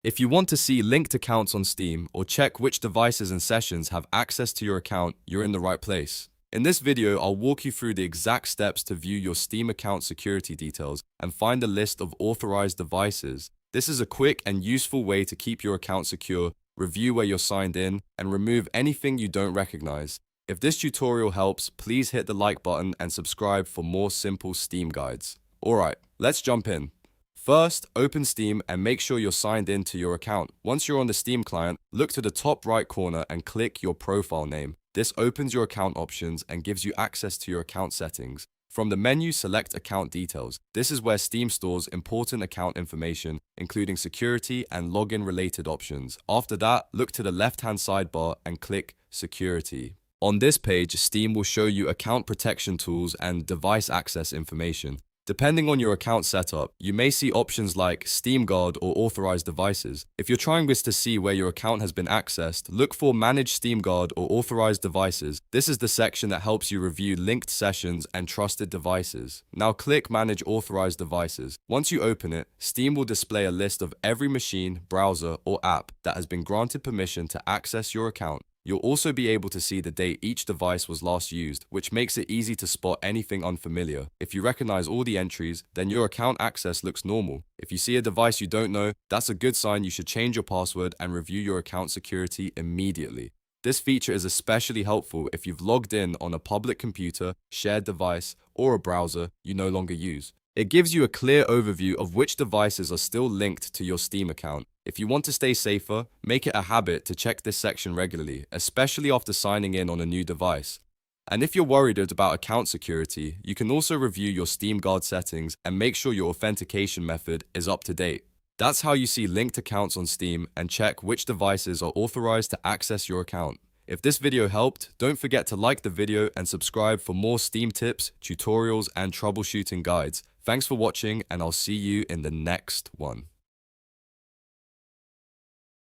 If you want to see linked accounts on Steam or check which devices and sessions have access to your account, you're in the right place. In this video, I'll walk you through the exact steps to view your Steam account security details and find a list of authorized devices. This is a quick and useful way to keep your account secure, review where you're signed in, and remove anything you don't recognize. If this tutorial helps, please hit the like button and subscribe for more simple Steam guides. Alright, let's jump in. First, open Steam and make sure you're signed in to your account. Once you're on the Steam client, look to the top right corner and click your profile name. This opens your account options and gives you access to your account settings. From the menu, select Account Details. This is where Steam stores important account information, including security and login-related options. After that, look to the left-hand sidebar and click Security. On this page, Steam will show you account protection tools and device access information. Depending on your account setup, you may see options like Steam Guard or Authorized Devices. If you're trying this to see where your account has been accessed, look for Manage Steam Guard or Authorized Devices. This is the section that helps you review linked sessions and trusted devices. Now click Manage Authorized Devices. Once you open it, Steam will display a list of every machine, browser, or app that has been granted permission to access your account. You'll also be able to see the date each device was last used, which makes it easy to spot anything unfamiliar. If you recognize all the entries, then your account access looks normal. If you see a device you don't know, that's a good sign you should change your password and review your account security immediately. This feature is especially helpful if you've logged in on a public computer, shared device, or a browser you no longer use. It gives you a clear overview of which devices are still linked to your Steam account. If you want to stay safer, make it a habit to check this section regularly, especially after signing in on a new device. And if you're worried about account security, you can also review your Steam Guard settings and make sure your authentication method is up to date. That's how you see linked accounts on Steam and check which devices are authorized to access your account. If this video helped, don't forget to like the video and subscribe for more Steam tips, tutorials, and troubleshooting guides. Thanks for watching, and I'll see you in the next one.